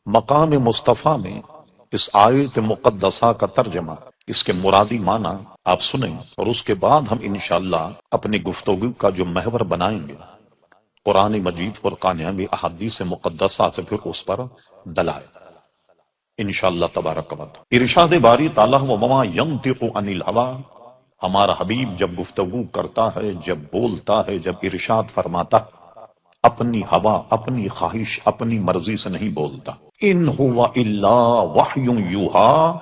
مقام مصطفیٰ میں اس آیت مقدسہ کا ترجمہ، اس کے مرادی معنی آپ سنیں اور اس کے بعد ہم انشاءاللہ اپنی گفتگو کا جو محور بنائیں گے قرآن مجید فرقان حمید احادیث مقدسہ سے پھر اس پر دلائل انشاءاللہ تبارک و تعالی۔ ارشاد باری تعالیٰ وما ینطق عن الہویٰ، ہمارا حبیب جب گفتگو کرتا ہے، جب بولتا ہے، جب ارشاد فرماتا ہے، اپنی ہوا، اپنی خواہش، اپنی مرضی سے نہیں بولتا۔ ان ہوا الا وحی یوحا،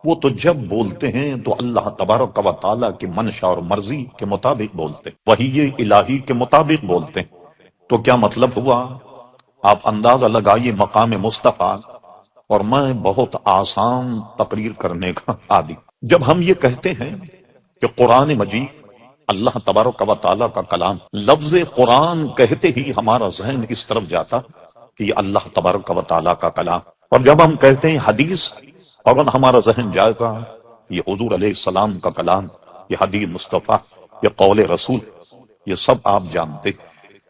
وہ تو جب بولتے ہیں تو اللہ تبارک و تعالیٰ کی منشا اور مرضی کے مطابق بولتے، وحی الہی کے مطابق بولتے ہیں۔ تو کیا مطلب ہوا؟ آپ اندازہ لگائیے مقام مصطفیٰ، اور میں بہت آسان تقریر کرنے کا عادی۔ جب ہم یہ کہتے ہیں کہ قرآن مجید اللہ تبارک و تعالیٰ کا کلام، لفظ قرآن کہتے ہی ہمارا ذہن اس طرف جاتا کہ یہ اللہ تبارک و تعالیٰ کا کلام، اور جب ہم کہتے ہیں حدیث، اور ہمارا ذہن جائے گا یہ حضور علیہ السلام کا کلام، یہ حدیث مصطفیٰ، یہ قول رسول، یہ سب آپ جانتے۔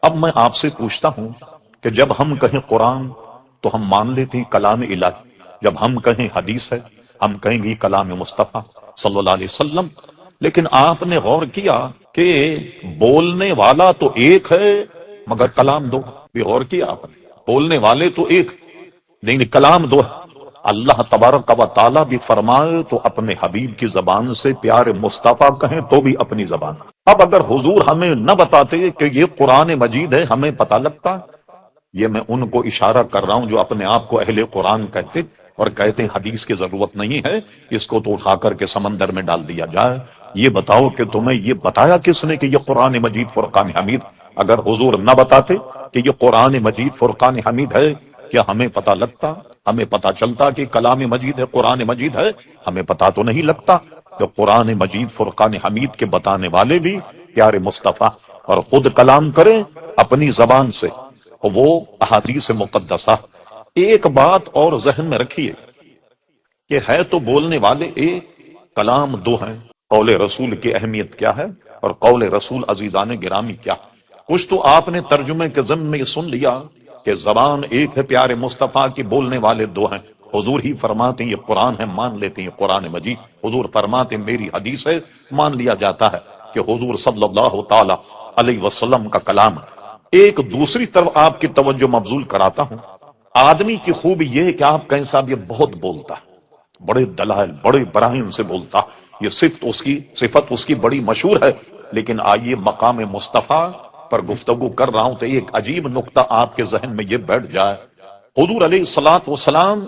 اب میں آپ سے پوچھتا ہوں کہ جب ہم کہیں قرآن تو ہم مان لیتے ہیں کلام الہی، جب ہم کہیں حدیث ہے ہم کہیں گے کلام مصطفیٰ صلی اللہ علیہ وسلم۔ لیکن آپ نے غور کیا کہ بولنے والا تو ایک ہے مگر کلام دو؟ بھی غور کیا آپ نے؟ بولنے والے تو ایک لیکن کلام دو ہے۔ اللہ تبارک و تعالیٰ بھی فرمائے تو اپنے حبیب کی زبان سے پیارے مصطفیٰ کہیں تو بھی اپنی زبان۔ اب اگر حضور ہمیں نہ بتاتے کہ یہ قرآن مجید ہے، ہمیں پتہ لگتا؟ یہ میں ان کو اشارہ کر رہا ہوں جو اپنے آپ کو اہل قرآن کہتے اور کہتے ہیں حدیث کی ضرورت نہیں ہے، اس کو تو اٹھا کر کے سمندر میں ڈال دیا جائے۔ یہ بتاؤ کہ تمہیں یہ بتایا کس نے کہ یہ قرآن مجید فرقان حمید؟ اگر حضور نہ بتاتے کہ یہ قرآن مجید فرقان حمید ہے، کیا ہمیں پتہ لگتا؟ ہمیں پتہ چلتا کہ کلام مجید ہے، قرآن مجید ہے؟ ہمیں پتہ تو نہیں لگتا کہ قرآن مجید فرقان حمید کے بتانے والے بھی پیارے مصطفیٰ، اور خود کلام کریں اپنی زبان سے، وہ احادیث مقدسہ۔ ایک بات اور ذہن میں رکھیے کہ ہے تو بولنے والے ایک، کلام دو ہیں۔ قول رسول کی اہمیت کیا ہے اور قول رسول عزیزان گرامی کیا؟ کچھ تو آپ نے ترجمے کے ضمن میں یہ سن لیا کہ زبان ایک ہے پیارے مصطفیٰ کی، بولنے والے دو ہیں۔ حضور ہی فرماتے ہیں یہ قرآن ہے، مان لیتے ہیں قرآن مجید۔ حضور فرماتے ہیں میری حدیث ہے، مان لیا جاتا ہے کہ حضور صلی اللہ تعالی علیہ وسلم کا کلام۔ ایک دوسری طرف آپ کی توجہ مبذول کراتا ہوں، آدمی کی خوبی یہ ہے کہ آپ کہیں صاحب یہ بہت بولتا ہے، بڑے دلائل، بڑے براہین سے بولتا، یہ صفت اس کی بڑی مشہور ہے۔ لیکن آئیے مقام مصطفیٰ پر گفتگو کر رہا ہوں تو ایک عجیب نقطہ آپ کے ذہن میں یہ بیٹھ جائے۔ حضور علیہ الصلوۃ والسلام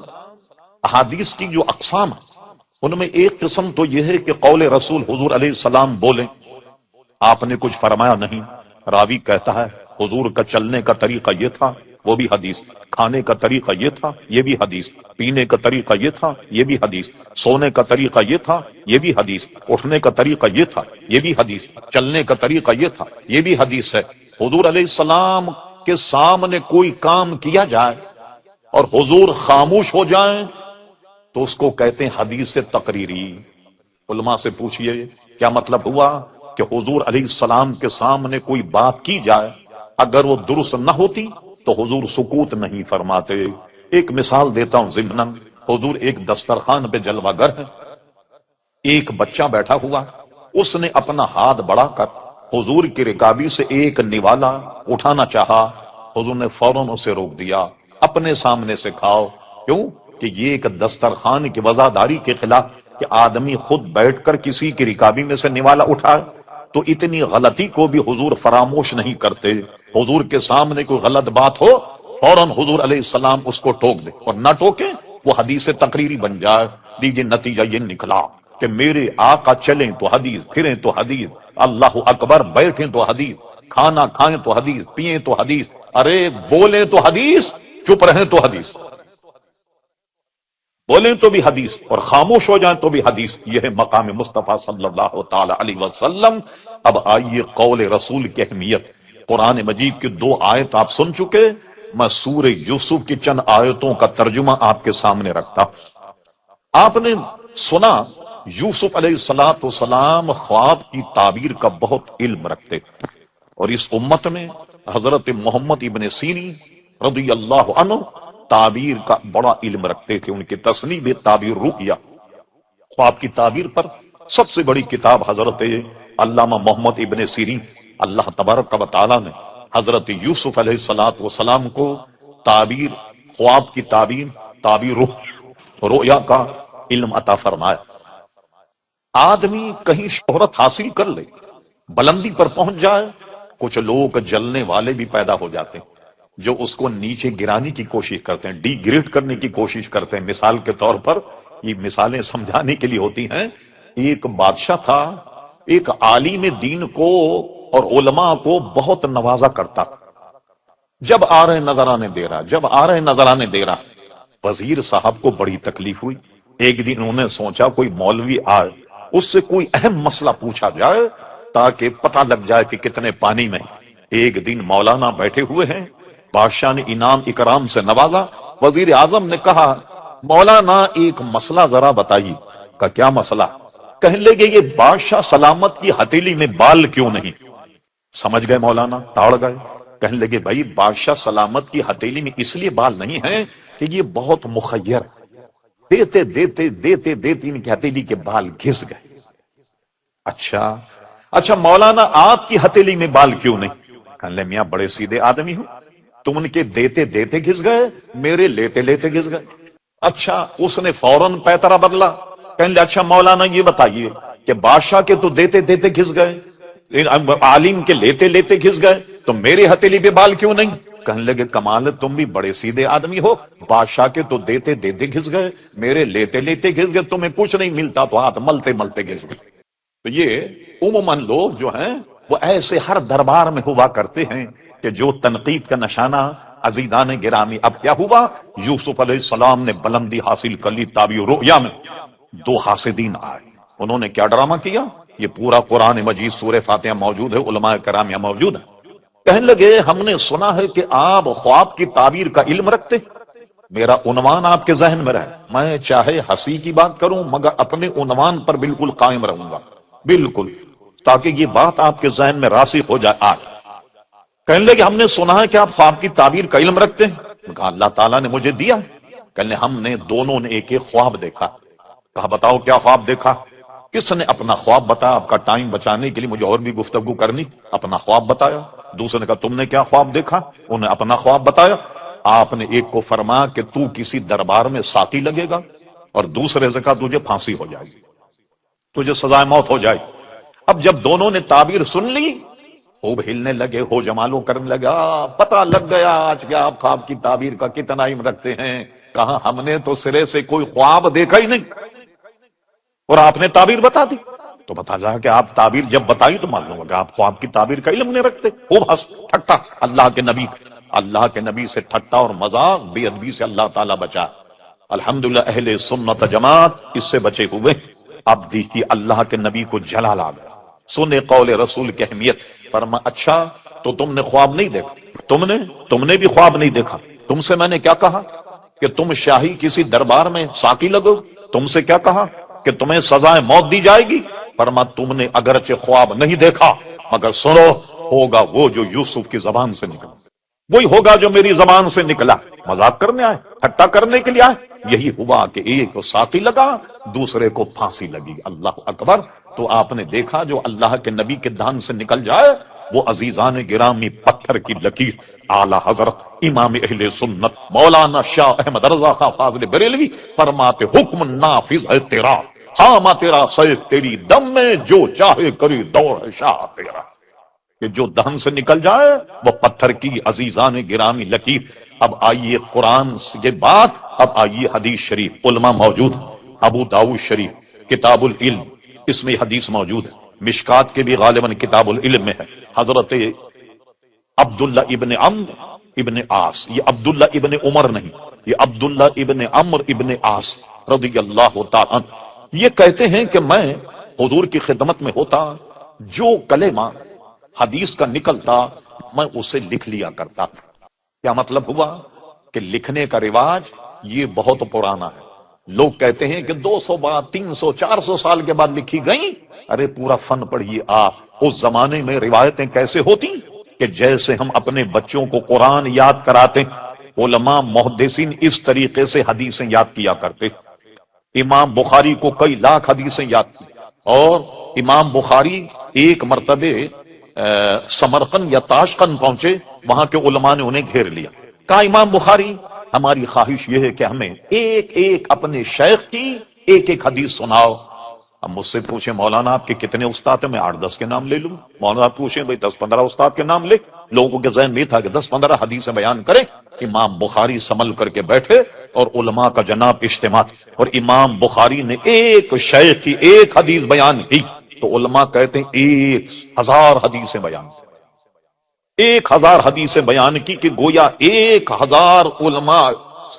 احادیث کی جو اقسام ہیں ان میں ایک قسم تو یہ ہے کہ قول رسول حضور علیہ السلام بولیں، آپ نے کچھ فرمایا نہیں، راوی کہتا ہے حضور کا چلنے کا طریقہ یہ تھا، وہ بھی حدیث، کھانے کا طریقہ یہ تھا، یہ بھی حدیث، پینے کا طریقہ یہ تھا، یہ بھی حدیث، سونے کا طریقہ یہ تھا، یہ بھی حدیث، اٹھنے کا طریقہ یہ تھا، یہ بھی حدیث، چلنے کا طریقہ یہ تھا، یہ بھی حدیث ہے۔ حضور علیہ السلام کے سامنے کوئی کام کیا جائے اور حضور خاموش ہو جائیں تو اس کو کہتے ہیں حدیث تقریری۔ علماء سے پوچھئے کیا مطلب ہوا کہ حضور علیہ السلام کے سامنے کوئی بات کی جائے، اگر وہ درست نہ ہوتی تو حضور سکوت نہیں فرماتے۔ ایک مثال دیتا ہوں ضمناً، حضور ایک دسترخوان پہ جلوہ گر ہے، ایک بچہ بیٹھا ہوا، اس نے اپنا ہاتھ بڑھا کر حضور کی رکابی سے ایک نوالا اٹھانا چاہا، حضور نے فوراً اسے روک دیا، اپنے سامنے سے کھاؤ۔ کیوں؟ کہ یہ ایک دسترخوان کی وزاداری کے خلاف کہ آدمی خود بیٹھ کر کسی کی رکابی میں سے نوالا اٹھائے، تو اتنی غلطی کو بھی حضور فراموش نہیں کرتے۔ حضور کے سامنے کوئی غلط بات ہو فوراً حضور علیہ السلام اس کو ٹوک دے، اور نہ ٹوکے وہ حدیث تقریری بن جائے۔ دیجئے نتیجہ یہ نکلا کہ میرے آقا چلیں تو حدیث، پھریں تو حدیث، اللہ اکبر بیٹھیں تو حدیث، کھانا کھائیں تو حدیث، پیئیں تو حدیث، ارے بولیں تو حدیث، چپ رہیں تو حدیث، بولیں تو بھی حدیث اور خاموش ہو جائیں تو بھی حدیث۔ یہ ہے مقام مصطفیٰ صلی اللہ تعالی علیہ وسلم۔ اب آئیے قول رسول کی اہمیت۔ قرآن مجید کی 2 آیت آپ سن چکے، میں سورہ یوسف کی چند آیتوں کا ترجمہ آپ کے سامنے رکھتا۔ آپ نے سنا یوسف علیہ السلام خواب کی تعبیر کا بہت علم رکھتے، اور اس امت میں حضرت محمد ابن سیرین رضی اللہ عنہ تعبیر کا بڑا علم رکھتے تھے. ان کی تصنیف تعبیر رؤیا، خواب کی تعبیر پر سب سے بڑی کتاب حضرت علامہ محمد ابن سیرین، اللہ تبارک و تعالی نے حضرت یوسف علیہ الصلوۃ والسلام کو تعبیر، خواب کی تعبیر، تعبیر رؤیا کا علم عطا فرمایا. آدمی کہیں شہرت حاصل کر لے، بلندی پر پہنچ جائے، کچھ لوگ جلنے والے بھی پیدا ہو جاتے ہیں جو اس کو نیچے گرانے کی کوشش کرتے ہیں، ڈی گریڈ کرنے کی کوشش کرتے ہیں. مثال کے طور پر یہ مثالیں سمجھانے کے لیے ہوتی ہیں. ایک بادشاہ تھا، ایک عالم دین کو اور علماء کو بہت نوازا کرتا. جب آ رہے نظرانے دے رہا، جب آ رہے نظرانے دے رہا. وزیر صاحب کو بڑی تکلیف ہوئی. ایک دن انہوں نے سوچا کوئی مولوی آئے، اس سے کوئی اہم مسئلہ پوچھا جائے تاکہ پتہ لگ جائے کہ کتنے پانی میں. ایک دن مولانا بیٹھے ہوئے ہیں، بادشاہ نے انعام اکرام سے نوازا. وزیر اعظم نے کہا مولانا ایک مسئلہ ذرا بتائیے. کہ کیا مسئلہ؟ کہنے لگے یہ بادشاہ سلامت کی ہتھیلی میں بال کیوں نہیں؟ سمجھ گئے مولانا، تاڑ گئے. کہنے لگے بھائی بادشاہ سلامت کی ہتھیلی میں اس لیے بال نہیں ہیں کہ یہ بہت مخیر، دیتے دیتے دیتے دیتے ان کی ہتھیلی کے بال گھس گئے. اچھا مولانا آپ کی ہتھیلی میں بال کیوں نہیں؟ کہنے لگے میاں بڑے سیدھے آدمی ہوں، تم ان کے دیتے دیتے گھس گئے، میرے لیتے لیتے گھس گئے. اچھا اس نے فوراً پیترا بدلا. کہنے لگے اچھا مولانا یہ بتائیے کہ بادشاہ کے تو دیتے دیتے گھس گئے، عالم کے لیتے لیتے گھس گئے، تو میرے ہتھیلی پہ بال کیوں نہیں؟ کہنے لگے کمال ہے، تم بھی بڑے سیدھے آدمی ہو، بادشاہ کے تو دیتے دیتے گھس گئے، میرے لیتے لیتے گھس گئے، تمہیں کچھ نہیں ملتا تو ہاتھ ملتے ملتے گھس گئے. تو یہ عموماً لوگ جو ہیں وہ ایسے ہر دربار میں ہوا کرتے ہیں کہ جو تنقید کا نشانہ. عزیزان گرامی اب کیا ہوا؟ یوسف علیہ السلام نے بلندی حاصل کر لی تعبیر رؤیا میں. دو حاسدین آئے، انہوں نے کیا ڈرامہ کیا؟ یہ پورا قرآن مجید سورہ فاتحہ موجود ہے، علماء کرام یہاں موجود ہیں. کہنے لگے ہم نے سنا ہے کہ آپ خواب کی تعبیر کا علم رکھتے، میرا عنوان آپ کے ذہن میں رہے، میں چاہے ہنسی کی بات کروں مگر اپنے عنوان پر بالکل قائم رہوں گا، بالکل، تاکہ یہ بات آپ کے ذہن میں راسخ ہو جائے. آج کہنے لگے ہم نے سنا ہے کہ آپ خواب کی تعبیر کا علم رکھتے ہیں. کہا اللہ تعالیٰ نے مجھے دیا. کہنے ہم نے دونوں نے ایک ایک خواب دیکھا. کہا بتاؤ کیا خواب دیکھا؟ کس نے اپنا خواب بتایا؟ آپ کا ٹائم بچانے کے لیے مجھے اور بھی گفتگو کرنی، اپنا خواب بتایا. دوسرے نے کہا تم نے کیا خواب دیکھا؟ انہیں اپنا خواب بتایا. آپ نے ایک کو فرمایا کہ تو کسی دربار میں ساقی لگے گا، اور دوسرے سے کہا تجھے پھانسی ہو جائے گی، تجھے سزائے موت ہو جائے. اب جب دونوں نے تعبیر سن لی، خوب ہلنے لگے، ہو جمالو کرنے لگا. پتہ لگ گیا آج کیا آپ خواب کی تعبیر کا کتنا علم رکھتے ہیں. کہا ہم نے تو سرے سے کوئی خواب دیکھا ہی نہیں اور آپ نے تعبیر بتا دی. تو بتا جا کہ آپ تعبیر جب بتائی تو معلوم ہوگا آپ خواب کی تعبیر کا علم نہیں رکھتے. خوب ہنس ٹھٹا. اللہ کے نبی سے ٹھٹا اور مذاق بے ادبی سے اللہ تعالیٰ بچا. الحمدللہ اہل سنت جماعت اس سے بچے ہوئے. اب دیکھیے اللہ کے نبی کو جلال آ گیا، سنے قول رسول کی اہمیت. فرما اچھا تو تم نے خواب نہیں دیکھا؟ تم نے بھی خواب نہیں دیکھا. تم سے میں نے کیا کہا کہ تم شاہی کسی دربار میں ساقی لگو؟ تم سے کیا کہا کہ تمہیں سزائے موت دی جائے گی؟ فرما تم نے اگرچہ خواب نہیں دیکھا مگر سنو، ہوگا وہ جو یوسف کی زبان سے نکلا، وہی ہوگا جو میری زبان سے نکلا. مذاق کرنے آئے، ٹھٹا کرنے کے لیے آئے. یہی ہوا کہ ایک کو ساقی لگا، دوسرے کو پھانسی لگی. اللہ اکبر. تو آپ نے دیکھا جو اللہ کے نبی کے دہن سے نکل جائے وہ عزیزان گرامی پتھر کی لکیر. اعلی حضرت امام اہل سنت مولانا شاہ احمد رضا خان فاضل بریلوی فرماتے حکم نافذ ہے تیرا، ہاں تیرا سیف تیری دم میں، جو چاہے کری دور ہے شاہ تیرا. کہ جو دہن سے نکل جائے وہ پتھر کی عزیزان گرامی لکیر. اب آئیے قرآن کے بعد اب آئیے حدیث شریف. علماء موجود، ابو داؤد شریف کتاب العلم اس میں حدیث موجود ہے. مشکات کے بھی غالباً کتاب العلم میں ہے. حضرت عبداللہ ابن عمرو ابن عاص، یہ عبداللہ ابن عمر نہیں، یہ عبداللہ ابن عمرو ابن عاص رضی اللہ تعالیٰ عنہ یہ کہتے ہیں کہ میں حضور کی خدمت میں ہوتا، جو کلمہ حدیث کا نکلتا میں اسے لکھ لیا کرتا. کیا مطلب ہوا کہ لکھنے کا رواج یہ بہت پرانا ہے. لوگ کہتے ہیں کہ 200 بار 300 400 سال کے بعد لکھی گئی. ارے پورا فن پڑھیے آپ. اس زمانے میں روایتیں کیسے ہوتی کہ جیسے ہم اپنے بچوں کو قرآن یاد کراتے علماء محدثین اس طریقے سے حدیثیں یاد کیا کرتے. امام بخاری کو کئی لاکھ حدیثیں یاد کی، اور امام بخاری ایک مرتبہ سمرقند یا تاشقند پہنچے، وہاں کے علماء نے انہیں گھیر لیا. کہا امام بخاری ہماری خواہش یہ ہے کہ ہمیں ایک ایک اپنے شیخ کی ایک ایک حدیث سناؤ. اب مجھ سے پوچھیں مولانا آپ کے کتنے استاد ہیں؟ میں 8-10 کے نام لے لوں. مولانا پوچھیں بھائی 10-15 استاد کے نام لے. لوگوں کے ذہن میں تھا کہ 10-15 حدیثیں بیان کریں. امام بخاری سنبھل کر کے بیٹھے اور علماء کا جناب اجتماع، اور امام بخاری نے ایک شیخ کی ایک حدیث بیان کی تو علماء کہتے ہیں 1000 حدیثیں بیان کی. 1000 حدیثیں بیان کی کہ گویا 1000 علماء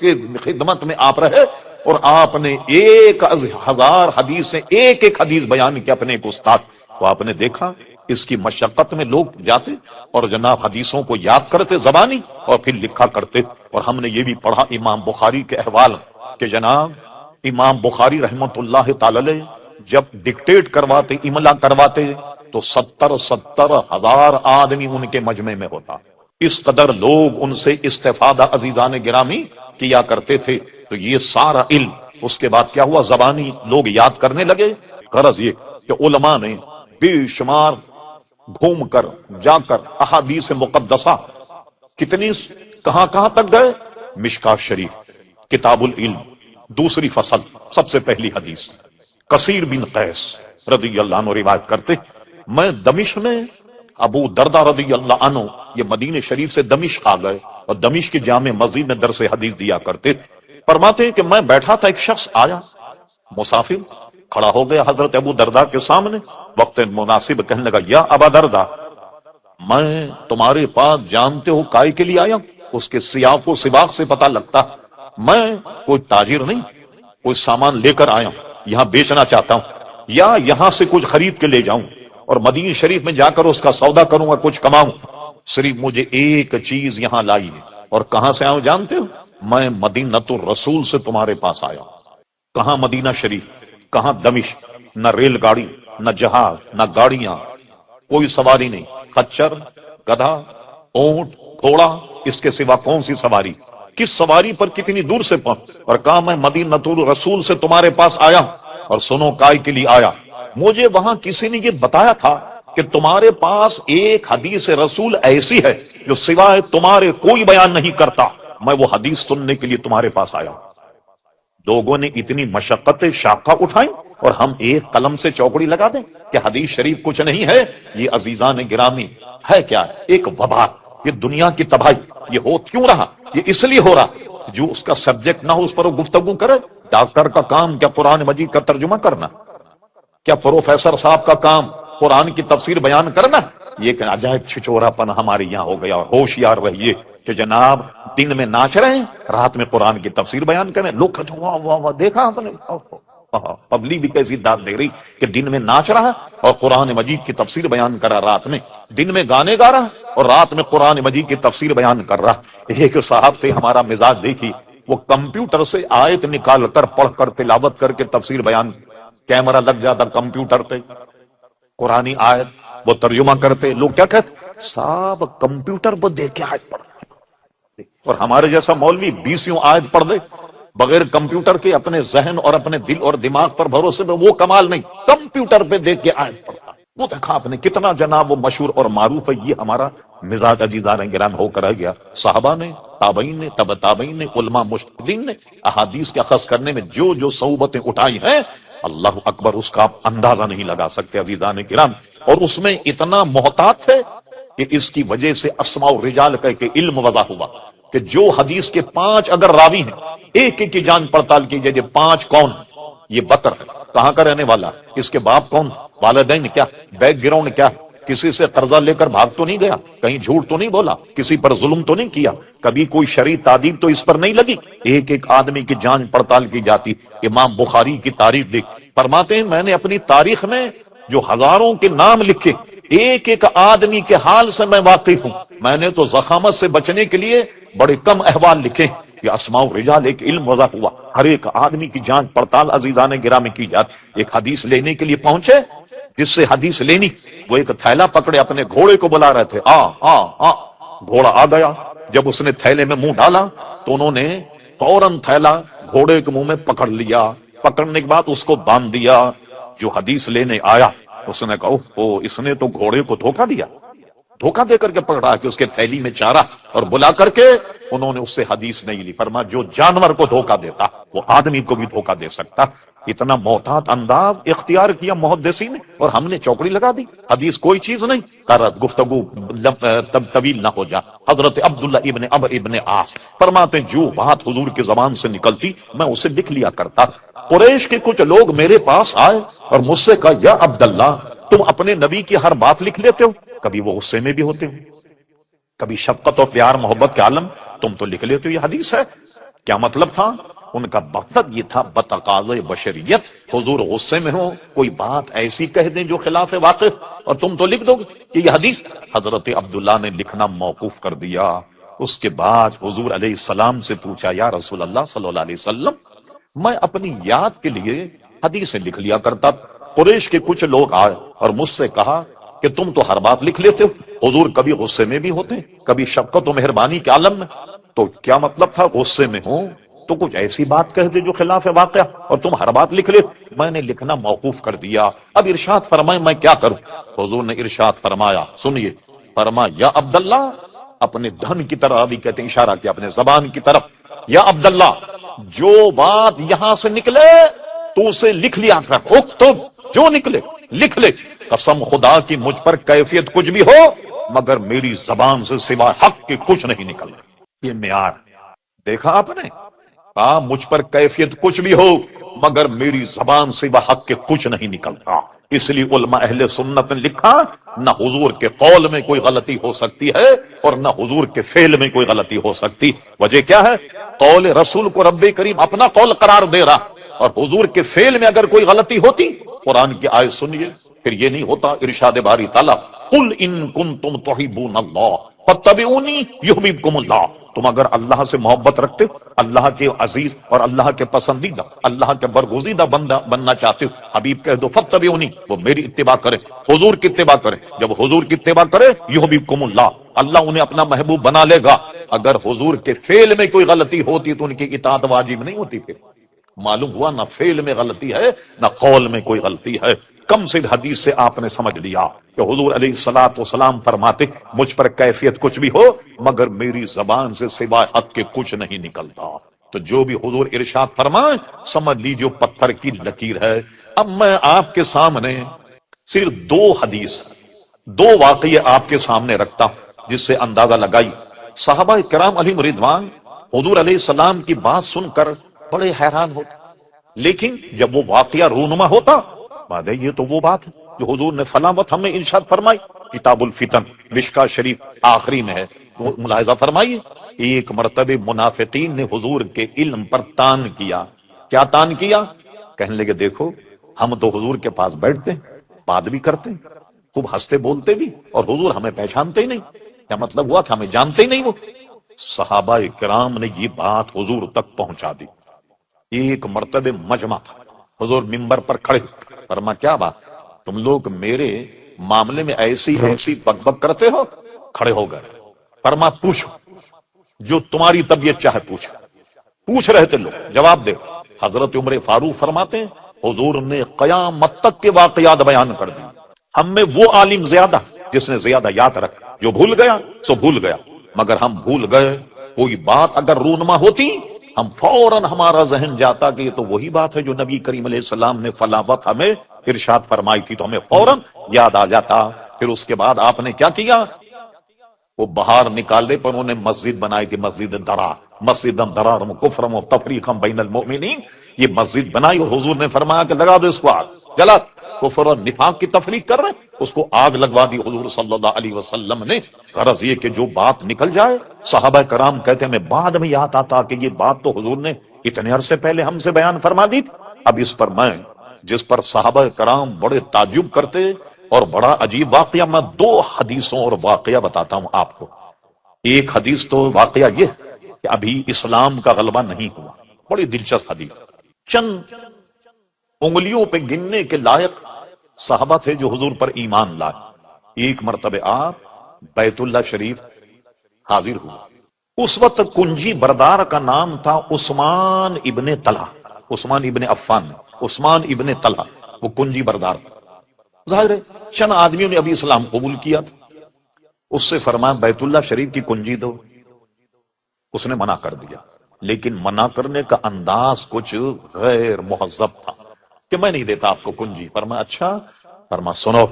کے خدمت میں آپ رہے، اور آپ نے 1000 حدیث سے ایک ایک حدیث بیان کی اپنے ایک استاد. تو آپ نے دیکھا اس کی مشقت میں لوگ جاتے اور جناب حدیثوں کو یاد کرتے زبانی اور پھر لکھا کرتے. اور ہم نے یہ بھی پڑھا امام بخاری کے احوال کہ جناب امام بخاری رحمت اللہ تعالی علیہ جب ڈکٹیٹ کرواتے، املا کرواتے تو 70 ہزار آدمی ان کے مجمع میں ہوتا. اس قدر لوگ ان سے استفادہ عزیزان گرامی کیا کرتے تھے. تو یہ سارا علم اس کے بعد کیا ہوا؟ زبانی لوگ یاد کرنے لگے. غرض یہ کہ علماء نے بے شمار گھوم کر جا کر احادیث مقدسہ کتنی کہاں کہاں تک گئے. مشکاۃ شریف کتاب العلم دوسری فصل سب سے پہلی حدیث. کثیر بن قیس رضی اللہ عنہ روایت کرتے میں دمشق میں ابو دردہ رضی اللہ عنہ یہ مدینہ شریف سے دمشق آ گئے اور دمشق کی جامع مسجد میں درس حدیث دیا کرتے. فرماتے ہیں کہ میں بیٹھا تھا، ایک شخص آیا مسافر کھڑا ہو گیا حضرت ابو دردہ کے سامنے. وقت مناسب کہنے لگا یا ابا دردہ میں تمہارے پاس جانتے ہو کائے کے لیے آیا؟ اس کے سیاق و سباق سے پتہ لگتا میں کوئی تاجر نہیں، کوئی سامان لے کر آیا ہوں، یہاں بیچنا چاہتا ہوں یا یہاں سے کچھ خرید کے لے جاؤں اور مدینہ شریف میں جا کر اس کا سودا کروں گا، کچھ کماؤں. صرف مجھے ایک چیز یہاں لائی ہے. اور کہاں سے آؤں جانتے ہو؟ میں مدینہ الرسول سے تمہارے پاس آیا. کہاں مدینہ شریف، کہاں دمشق. نہ ریل گاڑی، نہ جہاز، نہ گاڑیاں، کوئی سواری نہیں. خچر، گدھا، اونٹ، گھوڑا، اس کے سوا کون سی سواری؟ کس سواری پر کتنی دور سے پہنچ؟ اور کہا میں مدینہ الرسول سے تمہارے پاس آیا اور سنو کائے کے لیے آیا. مجھے وہاں کسی نے یہ بتایا تھا کہ تمہارے پاس ایک حدیث رسول ایسی ہے جو سوائے تمہارے کوئی بیان نہیں کرتا. میں وہ حدیث سننے کے لیے تمہارے پاس آیا. لوگوں نے اتنی مشقت شاخہ اٹھائیں اور ہم ایک قلم سے چوکڑی لگا دیں کہ حدیث شریف کچھ نہیں ہے. یہ عزیزان گرامی ہے کیا؟ ایک وبا. یہ دنیا کی تباہی. یہ ہو کیوں رہا؟ یہ اس لیے ہو رہا جو اس کا سبجیکٹ نہ ہو اس پر وہ گفتگو کرے. ڈاکٹر کا کام کیا قرآن مجید کا ترجمہ کرنا؟ کیا پروفیسر صاحب کا کام قرآن کی تفسیر بیان کرنا؟ یہ کہ عجائب چھچورا پن ہمارے یہاں ہو گیا. اور ہوشیار رہیے کہ جناب دن میں ناچ رہے ہیں، رات میں قرآن کی تفسیر بیان کریں. لوگ کہتے ہیں واہ واہ واہ، دیکھا آپ نے پبلک بھی کیسی داد دے رہی کہ دن میں ناچ رہا اور قرآن مجید کی تفسیر بیان کرا. رات میں دن میں گانے گا رہا اور رات میں قرآن مجید کی تفسیر بیان کر رہا. ایک صاحب تھے، ہمارا مزاج دیکھی، وہ کمپیوٹر سے آیت نکال کر پڑھ کر تلاوت کر کے تفسیر بیان. کیمرہ لگ جاتا کمپیوٹر پہ، قرآنی آیت وہ ترجمہ کرتے. لوگ کیا کہتے؟ صاحب کمپیوٹر پر دیکھ کے آیت پڑھ. اور ہمارے جیسا مولوی 20 آیت پڑھ دے بغیر کمپیوٹر کے، اپنے ذہن اور اپنے دل اور دماغ پر بھروسے پہ، وہ کمال نہیں. کمپیوٹر پہ دیکھ کے آیت پڑھتا. وہ دیکھا آپ نے کتنا جناب وہ مشہور اور معروف ہے. یہ ہمارا مزاج عزیزان گرام ہو کر رہ گیا. صحابہ نے، تابعین نے، تبع تابعین نے، علماء مجتہدین نے احادیث کے اخذ کرنے میں جو جو صعوبتیں اٹھائی ہیں، اللہ اکبر، اس کا آپ اندازہ نہیں لگا سکتے عزیزان کرام. اور اس میں اتنا محتاط ہے کہ اس کی وجہ سے اسماء الرجال کہہ کے علم وضع ہوا کہ جو حدیث کے 5 اگر راوی ہیں، ایک ایک کی جان پڑتال کیجئے. یہ 5 کون؟ یہ بکر ہے، کہاں کا رہنے والا؟ اس کے باپ کون؟ والدین کیا؟ بیک گراؤنڈ کیا؟ کسی سے قرضہ لے کر بھاگ تو نہیں گیا؟ کہیں جھوٹ تو نہیں بولا؟ کسی پر ظلم تو نہیں کیا؟ کبھی کوئی شرعی تعدیب تو اس پر نہیں لگی؟ ایک ایک آدمی کی جان پڑتال کی جاتی. امام بخاری کی تاریخ دیکھ، فرماتے ہیں میں نے اپنی تاریخ میں جو ہزاروں کے نام لکھے، ایک ایک آدمی کے حال سے میں واقف ہوں. میں نے تو زخامت سے بچنے کے لیے بڑے کم احوال لکھے. یہ اسماء الرجال ایک علم وضع ہوا. ہر ایک آدمی کی جانچ پڑتال عزیزان گرامی کی جاتی. ایک حدیث لینے کے لیے پہنچے، جس سے حدیث لینی، وہ ایک تھیلا پکڑے اپنے گھوڑے کو بلا رہے تھے، گھوڑا آ گیا، جب اس نے تھیلے میں منہ ڈالا تو انہوں نے فوراً تھیلا گھوڑے کے منہ میں پکڑ لیا، پکڑنے کے بعد اس کو باندھ دیا۔ جو حدیث لینے آیا اس نے کہا اوہ اس نے تو گھوڑے کو دھوکہ دیا، دھوکہ دے کر کے پکڑا کہ اس کے تھیلی میں چارہ، اور بلا کر کے انہوں نے اس سے حدیث نہیں لی۔ فرمایا جو جانور کو دھوکہ دیتا وہ آدمی کو بھی دھوکہ دے سکتا۔ اتنا محتاط انداز اختیار کیا محدثین نے، اور ہم نے چوکڑی لگا دی، حدیث کوئی چیز نہیں۔ گفتگو طویل نہ ہو جا، حضرت عبداللہ ابن عمرو ابن عاص فرماتے جو بات حضور کی زبان سے نکلتی میں اسے لکھ لیا کرتا۔ قریش کے کچھ لوگ میرے پاس آئے اور مجھ سے کہا یا عبداللہ تم اپنے نبی کی ہر بات لکھ لیتے ہو؟ کبھی وہ غصے میں بھی ہوتے ہو، کبھی شفقت اور پیار محبت کے عالم، تم تو لکھ لیتے ہو یہ حدیث ہے۔ کیا مطلب تھا ان کا؟ مقصد یہ تھا بتقاضۂ بشریت حضور غصے میں ہو کوئی بات ایسی کہہ دیں جو خلاف واقع، اور تم تو لکھ دو گے کہ یہ حدیث۔ حضرت عبداللہ نے لکھنا موقوف کر دیا۔ اس کے بعد حضور علیہ السلام سے پوچھا یا رسول اللہ صلی اللہ علیہ وسلم میں اپنی یاد کے لیے حدیثیں لکھ لیا کرتا، قریش کے کچھ لوگ آئے اور مجھ سے کہا کہ تم تو ہر بات لکھ لیتے ہو، حضور کبھی غصے میں بھی ہوتے کبھی شفقت و مہربانی کے عالم میں، تو کیا مطلب تھا غصے میں ہوں تو کچھ ایسی بات کہہ دے جو خلاف واقعہ اور تم ہر بات لکھ لے؟ میں نے لکھنا موقوف کر دیا۔ اب ارشاد فرمائے میں کیا کروں؟ حضور نے ارشاد فرمایا، سنیے، فرمایا یا عبداللہ، اپنے دھن کی طرف ابھی کہتے ہیں اشارہ کیا اپنے زبان کی طرف، یا عبداللہ جو بات یہاں سے نکلے تو اسے لکھ لیا کر، اکتب جو نکلے لکھ لے، قسم خدا کی مجھ پر کیفیت کچھ بھی ہو مگر میری زبان سے سوا حق کے کچھ نہیں نکلنا۔ یہ معیار دیکھا آپ نے؟ مجھ پر کیفیت کچھ بھی ہو مگر میری زبان سے حق کے کچھ نہیں نکلتا۔ اس لیے علماء اہل سنت نے لکھا نہ حضور کے قول میں کوئی غلطی ہو سکتی ہے اور نہ حضور کے فعل میں کوئی غلطی ہو سکتی۔ وجہ کیا ہے؟ قول رسول کو رب کریم اپنا قول قرار دے رہا، اور حضور کے فعل میں اگر کوئی غلطی ہوتی، قرآن کی آیت سنیے پھر یہ نہیں ہوتا، ارشاد باری تعالیٰ قل ان کنتم تحبون اللہ فاتبعونی یحببکم اللہ، تم اگر اللہ سے محبت رکھتے ہو، اللہ کے عزیز اور اللہ کے پسندیدہ، اللہ کے برگزیدہ بندہ بننا چاہتے ہو، حبیب کہہ دو فاتبعونی، وہ میری اتباع کرے، حضور کی اتباع کرے۔ جب حضور کی اتباع کرے یحببکم اللہ، اللہ انہیں اپنا محبوب بنا لے گا۔ اگر حضور کے فعل میں کوئی غلطی ہوتی تو ان کی اطاعت واجب نہیں ہوتی۔ پھر معلوم ہوا نہ فعل میں غلطی ہے نہ قول میں کوئی غلطی ہے۔ کم سے حدیث سے آپ نے سمجھ لیا کہ حضور علیہ الصلوۃ والسلام فرماتے مجھ پر کیفیت کچھ بھی ہو مگر میری زبان سے سوائے حق کے کچھ نہیں نکلتا۔ تو جو بھی حضور ارشاد فرمائے سمجھ لیجیے پتھر کی لکیر ہے۔ اب میں آپ کے سامنے صرف دو حدیث، دو واقعے آپ کے سامنے رکھتا ہوں جس سے اندازہ لگائی۔ صحابہ کرام علیہم رضوان حضور علیہ السلام کی بات سن کر بڑے حیران ہوتے، لیکن جب وہ واقعہ رونما ہوتا بعد یہ تو وہ بات ہے جو حضور نے فلاں وقت ہمیں ارشاد فرمائی۔ کتاب الفتن مشکاۃ شریف آخری میں ہے، وہ ملاحظہ فرمائیے، ایک مرتبہ منافقین نے حضور کے علم پر تان کیا۔ کیا تان کیا؟ کہنے لگے دیکھو ہم تو حضور کے پاس بیٹھتے ہیں، بات بھی کرتے ہیں، خوب ہنستے بولتے بھی، اور حضور ہمیں پہچانتے ہی نہیں۔ کیا مطلب ہوا کہ ہمیں جانتے ہی نہیں وہ؟ صحابہ کرام نے یہ بات حضور تک پہنچا دی۔ ایک مرتبہ مجمع تھا، حضور منبر پر کھڑے، فرما کیا بات تم لوگ میرے معاملے میں ایسی بک بک کرتے ہو؟ کھڑے ہو گئے، فرما پوچھو جو تمہاری طبیعت چاہے پوچھو۔ پوچھ رہے تھے لوگ، جواب دے۔ حضرت عمر فاروق فرماتے ہیں حضور نے قیامت تک کے واقعات بیان کر دی۔ ہم میں وہ عالم زیادہ جس نے زیادہ یاد رکھا، جو بھول گیا سو بھول گیا، مگر ہم بھول گئے کوئی بات اگر رونما ہوتی ہم فوراً ہمارا ذہن جاتا کہ یہ تو وہی بات ہے جو نبی کریم علیہ السلام نے فلاں وقت ہمیں ارشاد فرمائی تھی، تو ہمیں فوراً یاد آ جاتا۔ پھر اس کے بعد آپ نے کیا کیا؟ وہ باہر نکالے پر انہوں نے مسجد بنائی تھی، مسجد درار، مسجد درار کفرم و تفریقم بین المؤمنین، یہ مسجد بنائی اور حضور نے فرمایا کہ لگا دو اس کو آگ، جلا۔ کفر اور نفاق کی تفریق کر رہے اس کو آگ لگوا دی حضور صلی اللہ علیہ وسلم نے۔ غرض یہ کہ جو بات نکل جائے، صحابہ کرام کہتے ہیں ہمیں بعد میں یاد آتا کہ یہ بات تو حضور نے اتنے عرصے پہلے ہم سے بیان فرما دی تھی۔ اب اس پر میں جس پر صحابہ کرام بڑے تعجب کرتے اور بڑا عجیب واقعہ، میں دو حدیثوں اور واقعہ بتاتا ہوں آپ کو۔ ایک حدیث تو واقعہ یہ کہ ابھی اسلام کا غلبہ نہیں ہوا، بڑی دلچسپ حدیث، چند انگلیوں پہ گننے کے لائق صحابہ تھے جو حضور پر ایمان لائے۔ ایک مرتبہ آپ بیت اللہ شریف حاضر ہوا۔ اس وقت کنجی بردار کا نام تھا عثمان ابن طلحہ، عثمان ابن عفان، عثمان ابن طلحہ، وہ کنجی بردار۔ ظاہر ہے چند آدمیوں نے ابھی اسلام قبول کیا تھا، اس سے فرمایا بیت اللہ شریف کی کنجی دو، اس نے منع کر دیا، لیکن منع کرنے کا انداز کچھ غیر مہذب تھا کہ میں نہیں دیتا آپ کو کنجی۔ فرمایا اچھا، فرمایا سنو،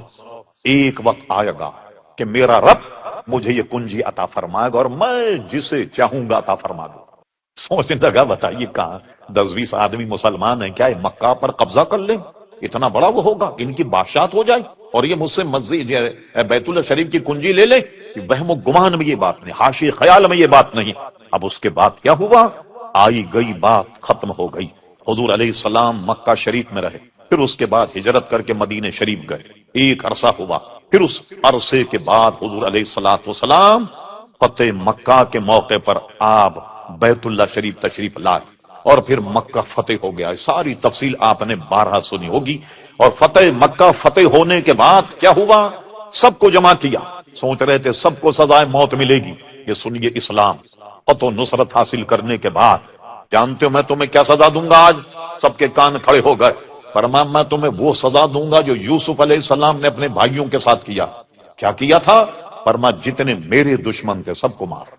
ایک وقت آئے گا کہ میرا رب مجھے یہ کنجی عطا فرمائے گا اور میں جسے چاہوں گا عطا فرما دوں۔ سوچنے لگا بتائیے کہاں 10-20 آدمی مسلمان ہیں، کیا یہ مکہ پر قبضہ کر لیں؟ اتنا بڑا وہ ہوگا کہ ان کی بادشاہت ہو جائے اور یہ مجھ سے مسجد بیت اللہ شریف کی کنجی لے لے؟ وہم و گمان میں یہ بات نہیں، حاشی خیال میں یہ بات نہیں۔ اب اس کے بعد کیا ہوا؟ آئی گئی بات ختم ہو گئی۔ حضور علیہ السلام مکہ شریف میں رہے، پھر اس کے بعد ہجرت کر کے مدینہ شریف گئے، ایک عرصہ ہوا، پھر اس عرصے کے بعد حضور علیہ السلام فتح مکہ کے موقع پر آپ بیت اللہ شریف تشریف لائے اور پھر مکہ فتح ہو گیا۔ ساری تفصیل آپ نے 12 سنی ہوگی۔ اور فتح مکہ فتح ہونے کے بعد کیا ہوا؟ سب کو جمع کیا، سوچ رہے تھے سب کو سزائے موت ملے گی، یہ سنیے اسلام فتح و نصرت حاصل کرنے کے بعد جانتے ہو میں تمہیں کیا سزا دوں گا؟ آج سب کے کان کھڑے ہو گئے۔ فرمایا میں تمہیں وہ سزا دوں گا جو یوسف علیہ السلام نے اپنے بھائیوں کے ساتھ کیا۔ کیا کیا تھا؟ فرمایا جتنے میرے دشمن تھے سب کو مار،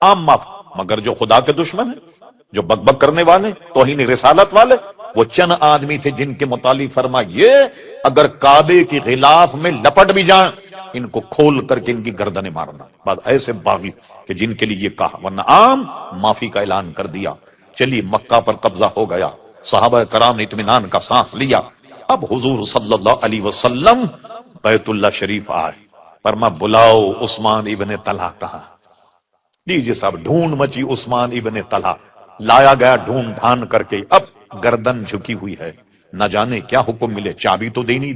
عام معاف، مگر جو خدا کے دشمن ہیں، جو بک بک کرنے والے، توہین رسالت والے، وہ چند آدمی تھے جن کے متعلق فرمایا یہ اگر کعبے کی غلاف میں لپٹ بھی جائیں ان کو کھول کر کے ان کی گردنیں مارنا۔ بعد ایسے باغی کہ جن کے لیے یہ کہا، ورنہ عام معافی کا اعلان کر دیا۔ چلیے مکہ پر قبضہ ہو گیا، صحابہ کرام نے اطمینان کا سانس لیا۔ اب حضور صلی اللہ علیہ وسلم بیت اللہ شریف آئے، فرمایا بلاؤ عثمان ابن طلحہ کہاں؟ لیجیے صاحب، ڈھونڈ مچی عثمان ابن طلحہ، لایا گیا ڈھونڈ ڈھان کر کے۔ اب گردن جھکی ہوئی ہے، نہ جانے کیا حکم ملے، چابی تو دینی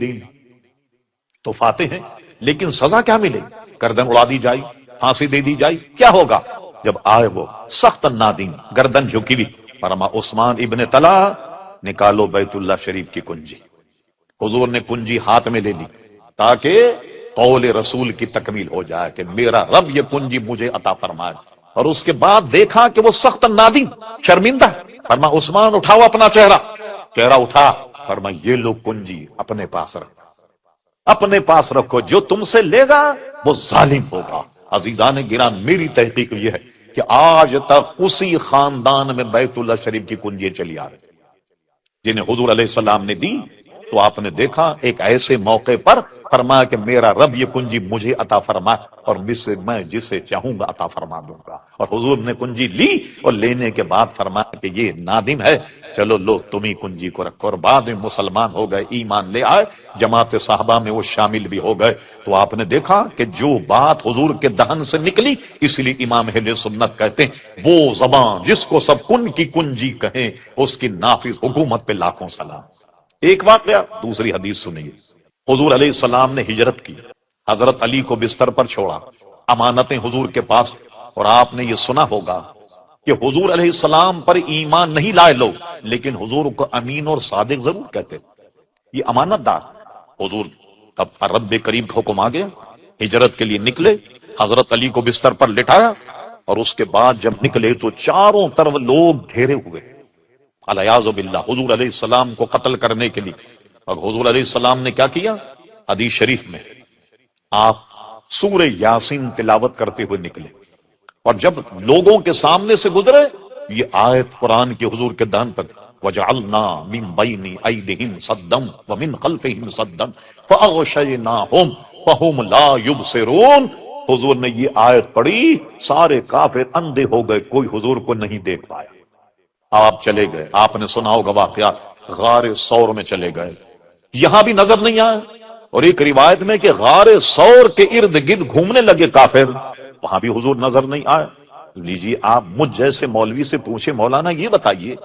تو فاتح ہیں، لیکن سزا کیا ملے؟ گردن اڑا دی جائے، پھانسی دے دی جائے، کیا ہوگا؟ جب آئے وہ سخت نادم، گردن جھکی ہوئی، فرمایا عثمان ابن طلحہ نکالو بیت اللہ شریف کی کنجی۔ حضور نے کنجی ہاتھ میں لے لی تاکہ قول رسول کی تکمیل ہو جائے کہ میرا رب یہ کنجی مجھے عطا فرمائے۔ اور اس کے بعد دیکھا کہ وہ سخت نادم، شرمندہ، فرمایا عثمان اٹھاؤ اپنا چہرہ اٹھا، فرمایا یہ لو کنجی اپنے پاس رکھو، اپنے پاس رکھو، جو تم سے لے گا وہ ظالم ہوگا۔ عزیزان گرامی، میری تحقیق یہ ہے کہ آج تک اسی خاندان میں بیت اللہ شریف کی کنجیاں چلی آ رہی، جنہیں حضور علیہ السلام نے دی تو آپ نے دیکھا ایک ایسے موقع پر فرمایا کہ میرا رب یہ کنجی مجھے عطا فرمائے اور میں جسے چاہوں گا عطا فرما دوں گا۔ اور حضور نے کنجی لی اور لینے کے بعد فرمایا کہ یہ نادم ہے، چلو لو تم ہی کنجی کو رکھو۔ اور بعد میں مسلمان ہو گئے، ایمان لے آئے، جماعت صحابہ میں وہ شامل بھی ہو گئے۔ تو آپ نے دیکھا کہ جو بات حضور کے دہن سے نکلی، اس لیے امام اہل سنت کہتے ہیں وہ زبان جس کو سب کن کی کنجی کہیں اس کی نافذ حکومت پہ لاکھوں سلام۔ ایک واقعہ، دوسری حدیث سنیے۔ حضور علیہ السلام نے ہجرت کی، حضرت علی کو بستر پر چھوڑا، امانتیں حضور کے پاس، اور آپ نے یہ سنا ہوگا کہ حضور علیہ السلام پر ایمان نہیں لائے لوگ، لیکن حضور کو امین اور صادق ضرور کہتے، یہ امانت دار۔ حضور تب رب کریم کا حکم آ گیا، ہجرت کے لیے نکلے، حضرت علی کو بستر پر لٹایا، اور اس کے بعد جب نکلے تو چاروں طرف لوگ گھیرے ہوئے الیاذ باللہ حضور علیہ السلام کو قتل کرنے کے لیے۔ اور حضور علیہ السلام نے کیا کیا؟ حدیث شریف میں آپ سورہ یاسین تلاوت کرتے ہوئے نکلے، اور جب لوگوں کے سامنے سے گزرے یہ آیت قرآن کے حضور کے دہن پر، وَجَعَلْنَا مِن بَيْنِ أَيْدِهِمْ سَدًّا وَمِن خَلْفِهِمْ سَدًّا فَأَغْشَيْنَاهُمْ فَهُمْ لَا يُبْصِرُونَ۔ حضور نے یہ آیت پڑھی، سارے کافر اندھے ہو گئے، کوئی حضور کو نہیں دیکھ پایا۔ آپ چلے گئے، آپ نے سنا ہوگا واقعات، غار ثور میں چلے گئے، یہاں بھی نظر نہیں آیا، اور ایک روایت میں کہ غار ثور کے ارد گرد گھومنے لگے کافر، وہاں بھی حضور نظر نہیں آیا۔ لیجیے آپ مجھ جیسے مولوی سے پوچھے مولانا یہ بتائیے